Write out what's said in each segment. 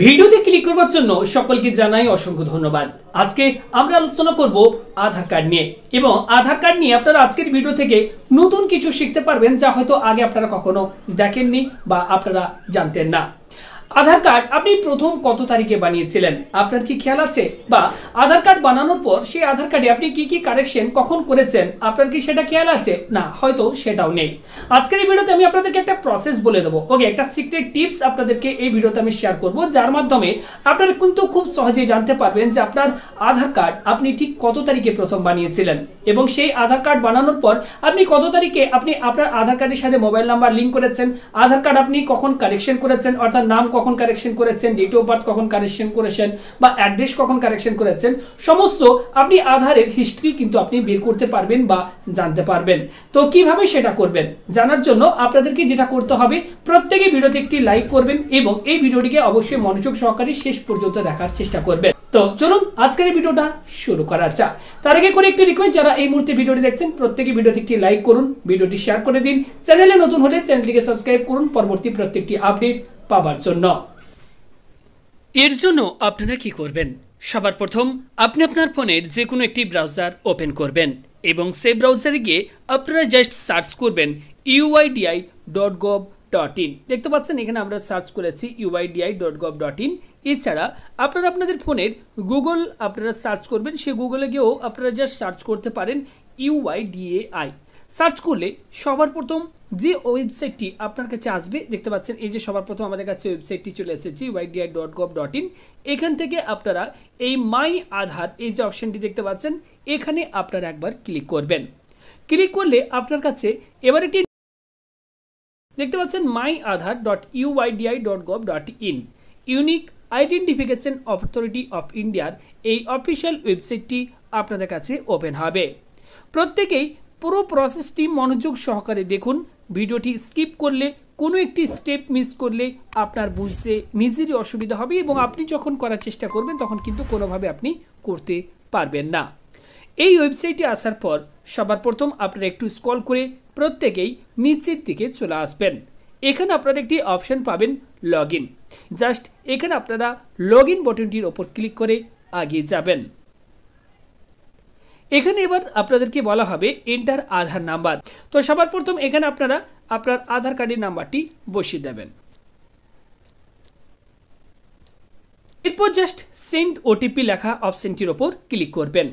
ভিডিওতে ক্লিক করবার জন্য সকলকে জানাই অসংখ্য ধন্যবাদ। আজকে আমরা আলোচনা করব আধার কার্ড নিয়ে, এবং আধার কার্ড নিয়ে আপনারা আজকের ভিডিও থেকে নতুন কিছু শিখতে পারবেন যা হয়তো আগে আপনারা কখনো দেখেননি বা আপনারা জানতেন না। আধার কার্ড আপনি প্রথম কত তারিখে বানিয়েছিলেন আপনার কি খেয়াল আছে? বা আধার কার্ড বানানোর পর সেই আধার কার্ডে আপনি কি কি কারেকশন কখন করেছেন আপনার কি সেটা খেয়াল আছে? না, হয়তো সেটাও নেই। আজকের এই ভিডিওতে আমি আপনাদেরকে একটা প্রসেস বলে দেবো। ওকে, একটা সিক্রেট টিপস আপনাদেরকে এই ভিডিওতে আমি শেয়ার করব, যার মাধ্যমে আপনারা কিন্তু খুব সহজেই জানতে পারবেন যে আপনার আধার কার্ড আপনি ঠিক কত তারিখে প্রথম বানিয়েছিলেন, এবং সেই আধার কার্ড বানানোর পর আপনি কত তারিখে আপনি আপনার আধার কার্ডের সাথে মোবাইল নাম্বার লিংক করেছেন, আধার কার্ড আপনি কখন কারেকশন করেছেন, অর্থাৎ নাম কখন কারেকশন করেছেন, ডেট অফ বার্থ কখন কারেকশন করেছেন, বা অ্যাড্রেস কখন কারেকশন করেছেন, সমস্ত আপনি আধারের হিস্ট্রি কিন্তু আপনি বের করতে পারবেন বা জানতে পারবেন। তো কিভাবে সেটা করবেন জানার জন্য আপনাদেরকে যেটা করতে হবে, প্রত্যেকে ভিডিওতে একটি লাইক করবেন এবং এই ভিডিওটিকে অবশ্যই মনোযোগ সহকারে শেষ পর্যন্ত দেখার চেষ্টা করবেন। তো চলুন আজকের এই ভিডিওটা শুরু করা যাক। তার আগে করে একটি রিকোয়েস্ট, যারা এই মুহূর্তে ভিডিওটি দেখছেন প্রত্যেকে ভিডিওতে একটি লাইক করুন, ভিডিওটি শেয়ার করে দিন, চ্যানেলে নতুন হলে চ্যানেলটিকে সাবস্ক্রাইব করুন পরবর্তী প্রত্যেকটি আপডেট পাওয়ার জন্য। এর জন্য আপনারা কি করবেন, সবার প্রথম আপনি আপনার ফোনের যে কোনো একটি ব্রাউজার ওপেন করবেন এবং সেই ব্রাউজারে গিয়ে আপনারা জাস্ট সার্চ করবেন uidi.gov.in। দেখতে পাচ্ছেন এখানে আমরা সার্চ করেছি uidi.gov.in। এছাড়া আপনারা আপনাদের ফোনের গুগল আপনারা সার্চ করবেন, সেই গুগলে গিয়েও আপনারা জাস্ট সার্চ করতে পারেন UIDAI। সার্চ করলে সবার প্রথম যে ওয়েবসাইটটি আপনার কাছে আসবে, দেখতে পাচ্ছেন এই যে সবার প্রথম আমাদের কাছে ওয়েবসাইটটি চলে এসেছে uidi.gov.in। এখান থেকে আপনারা এই মাই আধার এই যে অপশনটি দেখতে পাচ্ছেন, এখানে আপনারা একবার ক্লিক করবেন। ক্লিক করলে আপনার কাছে এবার একটি দেখতে পাচ্ছেন myAadhar.uidi.gov.in unique identification authority of ইন্ডিয়ার এই অফিসিয়াল ওয়েবসাইটটি আপনাদের কাছে ওপেন হবে। প্রত্যেকেই পুরো প্রসেসটি মনোযোগ সহকারে দেখুন। ভিডিওটি স্কিপ করলে কোনো একটি স্টেপ মিস করলে আপনার বুঝতে নিজেরই অসুবিধা হবে এবং আপনি যখন করার চেষ্টা করবেন তখন কিন্তু কোনোভাবে আপনি করতে পারবেন না। এই ওয়েবসাইটে আসার পর সবার প্রথম আপনারা একটু স্ক্রল করে প্রত্যেকেই নিচের দিকে চলে আসবেন। এখানে আপনারা একটি অপশন পাবেন লগ ইন। জাস্ট এখানে আপনারা লগ ইন বাটনটির ওপর ক্লিক করে এগিয়ে যাবেন। এখানে এবার আপনাদেরকে বলা হবে এন্টার আধার নাম্বার। তো সবার প্রথম এখানে আপনারা আপনার আধার কার্ডের নাম্বারটি বসিয়ে দেবেন। এরপর জাস্ট সেন্ড ওটিপি লেখা অপশনটির ওপর ক্লিক করবেন।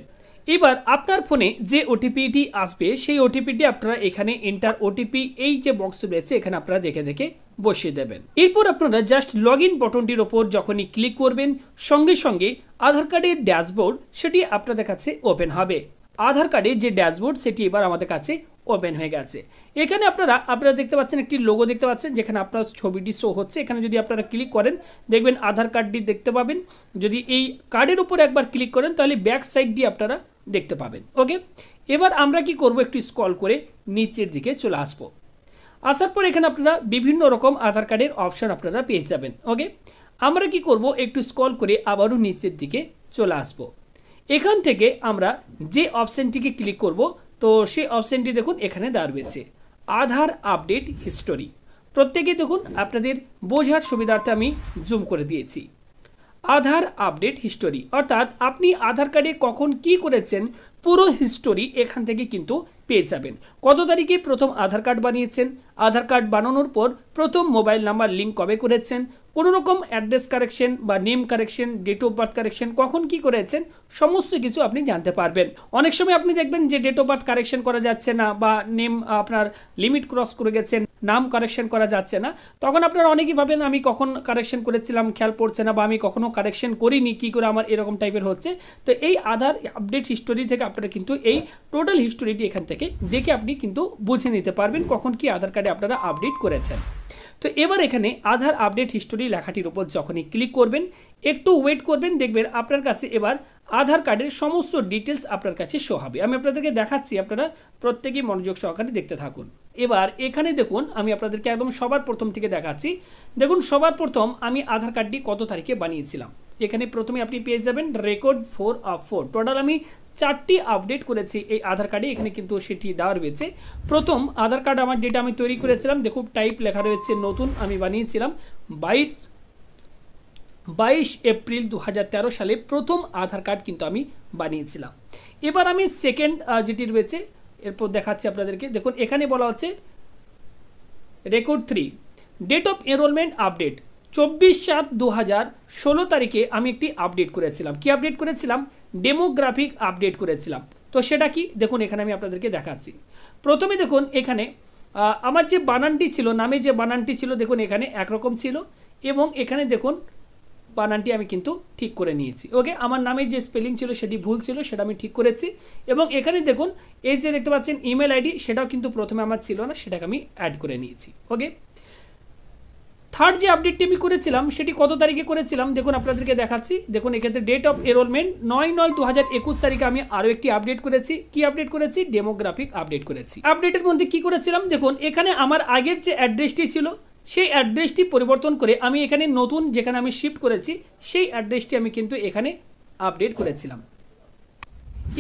এবার আপনার ফোনে যে ওটিপিটি আসবে সেই ওটিপিটি আপনারা এখানে এন্টার ওটিপি এই যে বক্স রয়েছে এখানে আপনারা দেখে দেখে বসিয়ে দেবেন। এরপর আপনারা জাস্ট লগ ইন বাটনটির ওপর যখনই ক্লিক করবেন সঙ্গে সঙ্গে আধার কার্ডের ড্যাশবোর্ড সেটি আপনাদের কাছে ওপেন হবে। আধার কার্ডের যে ড্যাশবোর্ড সেটি এবার আমাদের কাছে ওপেন হয়ে গেছে। এখানে আপনারা দেখতে পাচ্ছেন একটি লোগো দেখতে পাচ্ছেন, যেখানে আপনার ছবিটি শো হচ্ছে। এখানে যদি আপনারা ক্লিক করেন দেখবেন আধার কার্ডটি দেখতে পাবেন। যদি এই কার্ডের উপর একবার ক্লিক করেন তাহলে ব্যাক সাইড দিয়ে আপনারা দেখতে পাবেন। ওকে, এবার আমরা কি করব, একটু স্ক্রল করে নিচের দিকে চলে আসবো। আসার পর এখানে আপনারা বিভিন্ন রকম আধার কার্ডের অপশন আপনারা পেয়ে যাবেন। ওকে, আমরা কি করব, একটু স্ক্রল করে আবারও নিচের দিকে চলে আসবো। এখান থেকে আমরা যে অপশনটিকে ক্লিক করব, তো সেই অপশনটি দেখুন এখানে দাঁড়িয়েছে আধার আপডেট হিস্টোরি। প্রত্যেকে দেখুন, আপনাদের বোঝার সুবিধার্থে আমি জুম করে দিয়েছি। আধার আপডেট হিস্টোরি অর্থাৎ আপনি আধার কার্ডে কখন কি করেছেন পুরো হিস্টোরি এখান থেকে কিন্তু পেয়ে যাবেন। কত তারিখে প্রথম আধার কার্ড বানিয়েছেন, আধার কার্ড বানানোর পর প্রথম মোবাইল নাম্বার লিঙ্ক কবে করেছেন, কোনো রকম অ্যাড্রেস কারেকশন বা name correction, date of birth correction কখন কি করেছেন সমস্ত কিছু আপনি জানতে পারবেন। অনেক সময় আপনি দেখবেন যে ডেট অফ বার্থ কারেকশন করা যাচ্ছে না বা নেম আপনার লিমিট ক্রস করে গেছেন, নাম কারেকশন করা যাচ্ছে না, তখন আপনারা অনেকেই ভাবেন আমি কখন কারেকশন করেছিলাম খেয়াল পড়ছে না বা আমি কখনো কারেকশন করিনি, কি করে আমার এরকম টাইপের হচ্ছে। তো এই আধার আপডেট হিস্টোরি থেকে আপনারা কিন্তু এই টোটাল হিস্টোরিটি এখান থেকে দেখে আপনি কিন্তু বুঝে নিতে পারবেন কখন কি আধার কার্ডে আপনারা আপডেট করেছেন। তো এবার এখানে আধার আপডেট হিস্টোরি লেখাটির উপর যখনই ক্লিক করবেন একটু ওয়েট করবেন, দেখবেন আপনার কাছে এবার আধার কার্ডের সমস্ত ডিটেলস আপনার কাছে শো হবে। আমি আপনাদেরকে দেখাচ্ছি, আপনারা প্রত্যেকেই মনোযোগ সহকারে দেখতে থাকুন। এবার এখানে দেখুন আমি আপনাদেরকে একদম সবার প্রথম থেকে দেখাচ্ছি। দেখুন সবার প্রথম আমি আধার কার্ডটি কত তারিখে বানিয়েছিলাম, এখানে প্রথমে আপনি পেয়ে যাবেন রেকর্ড 4 of 4। টোটাল আমি 4টি আপডেট করেছি এই আধার কার্ডে, এখানে কিন্তু সেটি দেওয়া রয়েছে। প্রথম আধার কার্ড আমার যেটা আমি তৈরি করেছিলাম, দেখুন টাইপ লেখা রয়েছে নতুন, আমি বানিয়েছিলাম 22 22 এপ্রিল 2013 সালে প্রথম আধার কার্ড কিন্তু আমি বানিয়েছিলাম। এবার আমি সেকেন্ড যেটি রয়েছে এরপর দেখাচ্ছি আপনাদেরকে। দেখুন এখানে বলা হচ্ছে record 3 date of enrolment update 24/7/2016 তারিখে আমি একটি আপডেট করেছিলাম। কি আপডেট করেছিলাম? ডেমোগ্রাফিক আপডেট করেছিলাম। তো সেটা কি দেখুন এখানে আমি আপনাদেরকে দেখাচ্ছি। প্রথমে দেখুন এখানে আমার যে বানানটি ছিল, নামে যে বানানটি ছিল দেখুন এখানে একরকম ছিল এবং এখানে দেখুন বানানটি আমি কিন্তু ঠিক করে নিয়েছি। ওকে, আমার নামের যে স্পেলিং ছিল সেটি ভুল ছিল, সেটা আমি ঠিক করেছি। এবং এখানে দেখুন এই যে দেখতে পাচ্ছেন ইমেল আইডি, সেটাও কিন্তু প্রথমে আমার ছিল না, সেটাকে আমি অ্যাড করে নিয়েছি। ওকে, থার্ড যে আপডেটটি আমি করেছিলাম সেটি কত তারিখে করেছিলাম দেখুন আপনাদেরকে দেখাচ্ছি। দেখুন এক্ষেত্রে ডেট অফ এনরোলমেন্ট 9/9/2021 তারিখে আমি আরও একটি আপডেট করেছি। কি আপডেট করেছি? ডেমোগ্রাফিক আপডেট করেছি। আপডেটের মধ্যে কি করেছিলাম দেখুন এখানে আমার আগের যে অ্যাড্রেসটি ছিল সেই অ্যাড্রেসটি পরিবর্তন করে আমি এখানে নতুন যেখানে আমি শিফট করেছি সেই অ্যাড্রেসটি আমি কিন্তু এখানে আপডেট করেছিলাম।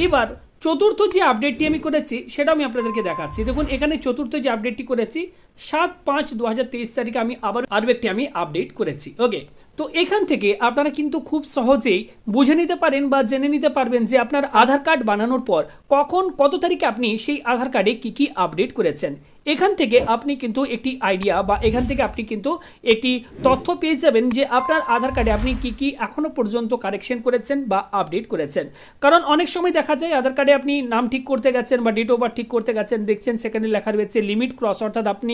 এবার চতুর্থ যে আপডেটটি আমি করেছি সেটা আমি আপনাদেরকে দেখাচ্ছি। দেখুন এখানে চতুর্থ যে আপডেটটি করেছি 7/5/2023 তারিখে আমি আরও একটি আমি আপডেট করেছি। ওকে, তো এখান থেকে আপনারা কিন্তু খুব সহজেই বুঝে নিতে পারেন বা জেনে নিতে পারবেন যে আপনার আধার কার্ড বানানোর পর কখন কত তারিখে আপনি সেই আধার কার্ডে কী কী আপডেট করেছেন। এখান থেকে আপনি কিন্তু একটি আইডিয়া বা এখান থেকে আপনি কিন্তু একটি তথ্য পেয়ে যাবেন যে আপনার আধার কার্ডে আপনি কী কী এখনও পর্যন্ত কারেকশন করেছেন বা আপডেট করেছেন। কারণ অনেক সময় দেখা যায় আধার কার্ডে আপনি নাম ঠিক করতে গেছেন বা ডেট অফ বার্থ ঠিক করতে গেছেন, দেখছেন সেখানে লেখা রয়েছে লিমিট ক্রস, অর্থাৎ আপনি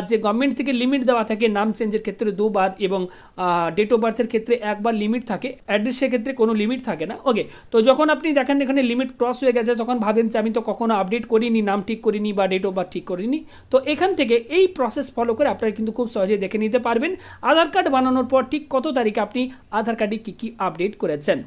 যে গভর্নমেন্ট থেকে লিমিট দেওয়া থাকে নাম চেঞ্জের ক্ষেত্রে 2 বার এবং ডেট অফ বার্থের ক্ষেত্রে 1 বার লিমিট থাকে, অ্যাড্রেসের ক্ষেত্রে কোনো লিমিট থাকে না। ওকে, তো যখন আপনি দেখেন এখানে লিমিট ক্রস হয়ে গেছে তখন ভাবেন যে আমি তো কখনো আপডেট করিনি, নাম ঠিক করিনি বা ডেট অফ বার্থ ঠিক করিনি। তো এখান থেকে এই প্রসেস ফলো করে আপনারা কিন্তু খুব সহজে দেখে নিতে পারবেন আধার কার্ড বানানোর পর ঠিক কত তারিখে আপনি আধার কার্ডে কী কী আপডেট করেছেন।